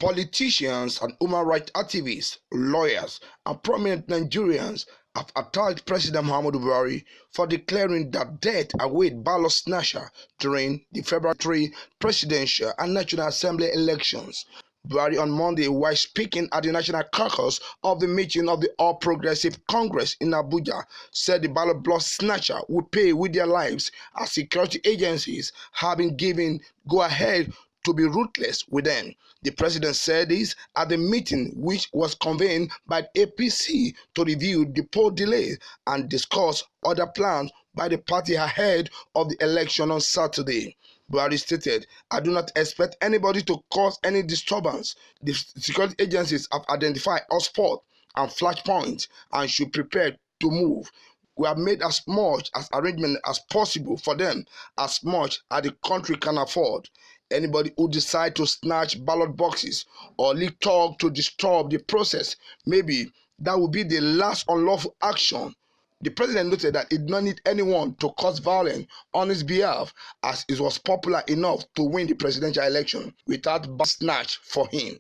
Politicians and human rights activists, lawyers, and prominent Nigerians have attacked President Muhammadu Buhari for declaring that death await ballot snatcher during the February 3 presidential and National Assembly elections. Buhari on Monday, while speaking at the National Caucus of the meeting of the All Progressive Congress in Abuja, said the ballot box snatcher would pay with their lives as security agencies have been given go-ahead to be ruthless with them. The president said this at the meeting, which was convened by the APC to review the poll delay and discuss other plans by the party ahead of the election on Saturday. Buhari stated, "I do not expect anybody to cause any disturbance. The security agencies have identified hotspots and flashpoints and should prepare to move. We have made as much as arrangement as possible for them, as much as the country can afford. Anybody who decides to snatch ballot boxes or leak talk to disturb the process, maybe that will be the last unlawful action." The president noted that he did not need anyone to cause violence on his behalf, as he was popular enough to win the presidential election without ballot snatch for him.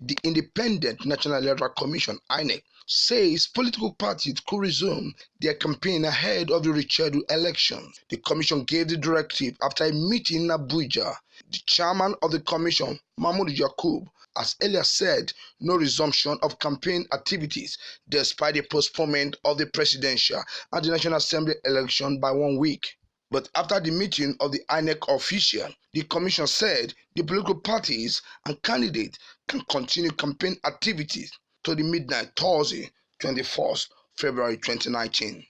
The Independent National Electoral Commission (INEC) says political parties could resume their campaign ahead of the rescheduled elections. The commission gave the directive after a meeting in Abuja. The chairman of the commission, Mahmood Yakub, has earlier said no resumption of campaign activities despite the postponement of the presidential and the National Assembly election by 1 week. But after the meeting of the INEC official, the commission said the political parties and candidates can continue campaign activities to the midnight Thursday, 21st February 2019.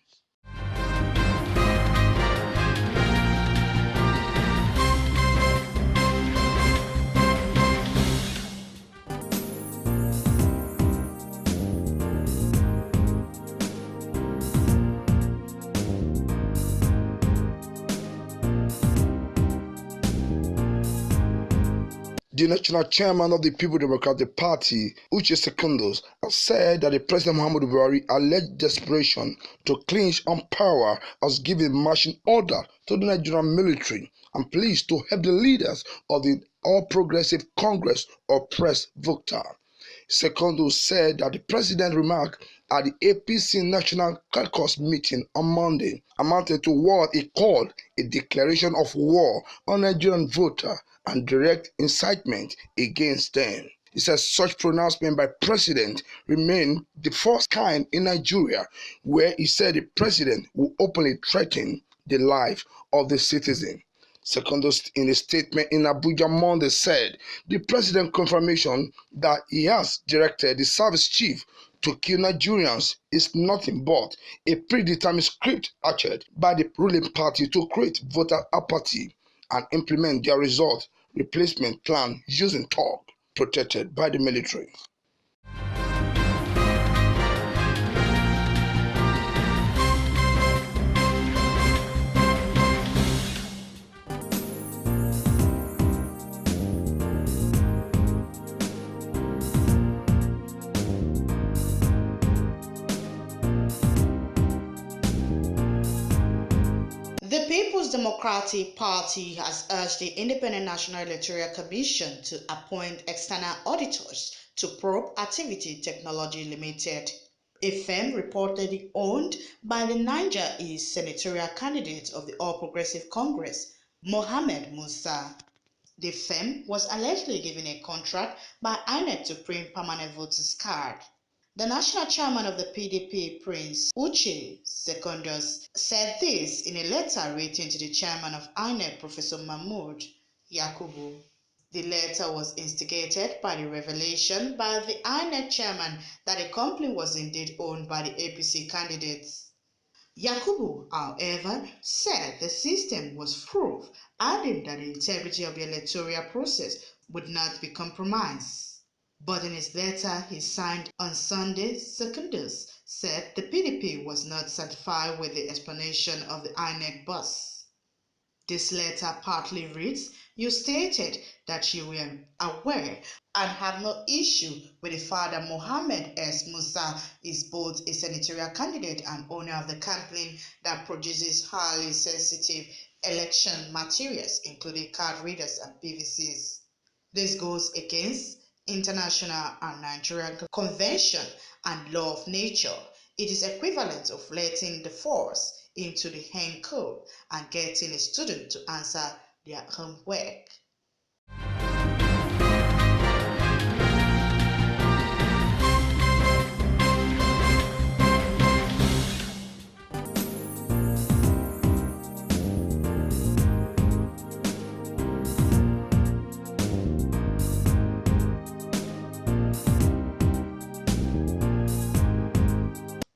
The national chairman of the People Democratic Party, Uche Secondus, has said that the President Muhammadu Buhari alleged desperation to clinch on power has given marching order to the Nigerian military and police to help the leaders of the All Progressive Congress oppress voter. Secondus said that the president's remark at the APC National Caucus meeting on Monday amounted to what he called a declaration of war on Nigerian voters and direct incitement against them. He says such pronouncement by president remain the first kind in Nigeria, where he said the president will openly threaten the life of the citizen. Secondus, in a statement in Abuja Monday, said the president confirmation that he has directed the service chief to kill Nigerians is nothing but a predetermined script hatched by the ruling party to create voter apathy and implement their result replacement plan using talk protected by the military. The People's Democratic Party has urged the Independent National Electoral Commission to appoint external auditors to probe Activity Technology Limited, a firm reportedly owned by the Niger East senatorial candidate of the All Progressive Congress, Mohammed Musa. The firm was allegedly given a contract by INEC to print permanent voters' cards. The national chairman of the PDP, Prince Uche Secondus, said this in a letter written to the chairman of INEC, Professor Mahmood Yakubu. The letter was instigated by the revelation by the INEC chairman that the company was indeed owned by the APC candidates. Yakubu, however, said the system was proof, adding that the integrity of the electoral process would not be compromised. But in his letter he signed on Sunday, Secondus said the PDP was not satisfied with the explanation of the INEC boss. This letter partly reads, "You stated that you were aware and have no issue with the fact that Mohammed S. Musa is both a senatorial candidate and owner of the company that produces highly sensitive election materials, including card readers and PVCs. This goes against international and Nigerian convention and law of nature. It is equivalent of letting the force into the hand code and getting a student to answer their homework."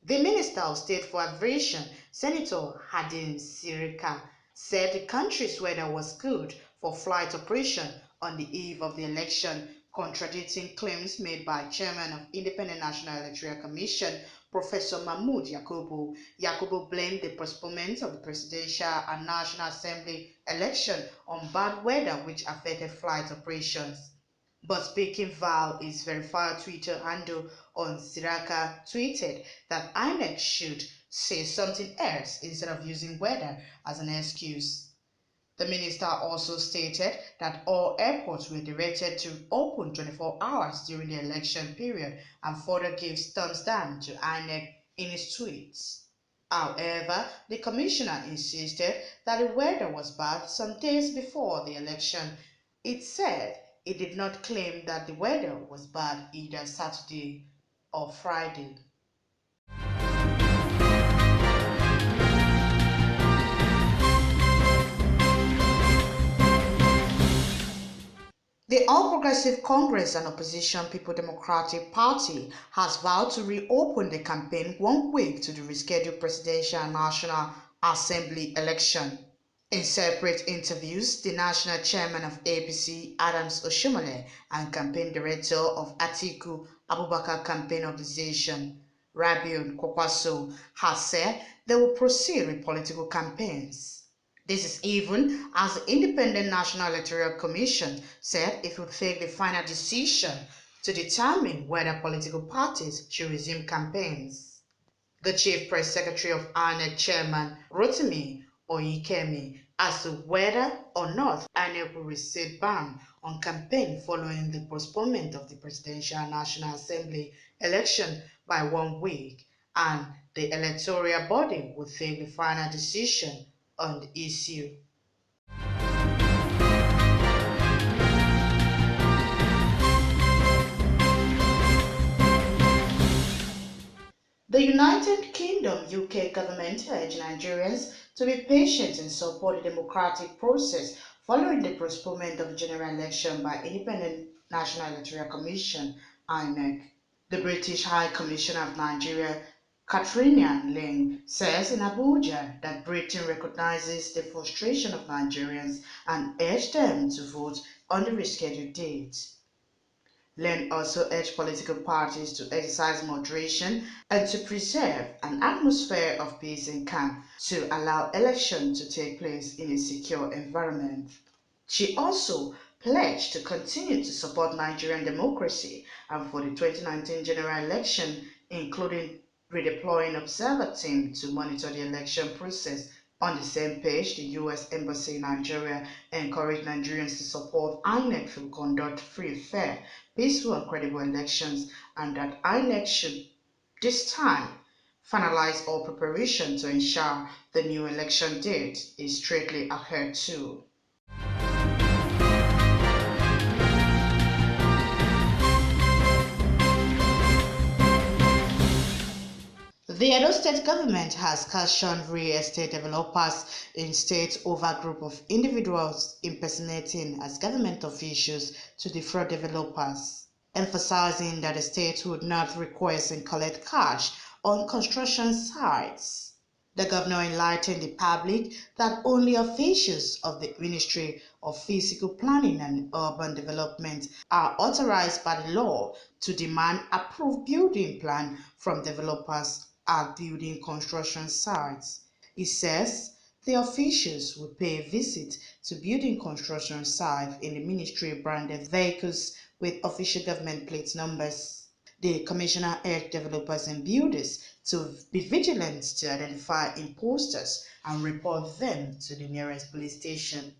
The Minister of State for Aviation, Senator Hadim Sirika, said the country's weather was good for flight operation on the eve of the election, contradicting claims made by Chairman of Independent National Electoral Commission, Professor Mahmood Yakubu. Yakubu blamed the postponement of the presidential and National Assembly election on bad weather which affected flight operations. But speaking via his verified Twitter handle on Siraka tweeted that INEC should say something else instead of using weather as an excuse. The minister also stated that all airports were directed to open 24 hours during the election period and further gives thumbs down to INEC in his tweets. However, the commissioner insisted that the weather was bad some days before the election. It said it did not claim that the weather was bad either Saturday or Friday. The All Progressive Congress and Opposition People Democratic Party has vowed to reopen the campaign 1 week to the rescheduled presidential and National Assembly election. In separate interviews, the national chairman of APC, Adams Oshomole, and campaign director of Atiku Abubakar Campaign Organization, Rabiu Kwakwaso, has said they will proceed with political campaigns. This is even as the Independent National Electoral Commission said it would take the final decision to determine whether political parties should resume campaigns. The Chief Press Secretary of INEC Chairman Rotimi Oyikemi asked whether or not INEC will rescind ban on campaign following the postponement of the Presidential and National Assembly election by 1 week, and the electoral body will take the final decision on the issue. The United Kingdom UK government urged Nigerians to be patient and support the democratic process following the postponement of the general election by Independent National Electoral Commission (INEC). The British High Commissioner of Nigeria, Katrina Ling, says in Abuja that Britain recognizes the frustration of Nigerians and urged them to vote on the rescheduled date. Len also urged political parties to exercise moderation and to preserve an atmosphere of peace and calm to allow elections to take place in a secure environment. She also pledged to continue to support Nigerian democracy and for the 2019 general election, including redeploying observer team to monitor the election process. On the same page, the U.S. Embassy in Nigeria encouraged Nigerians to support INEC to conduct free, fair, peaceful and credible elections, and that INEC should, this time, finalize all preparation to ensure the new election date is strictly adhered to. The Edo State government has cautioned real estate developers in state over a group of individuals impersonating as government officials to defraud developers, emphasizing that the state would not request and collect cash on construction sites. The governor enlightened the public that only officials of the Ministry of Physical Planning and Urban Development are authorized by the law to demand approved building plan from developers at building construction sites. He says the officials will pay a visit to building construction sites in the ministry branded vehicles with official government plate numbers. The commissioner urged developers and builders to be vigilant to identify imposters and report them to the nearest police station.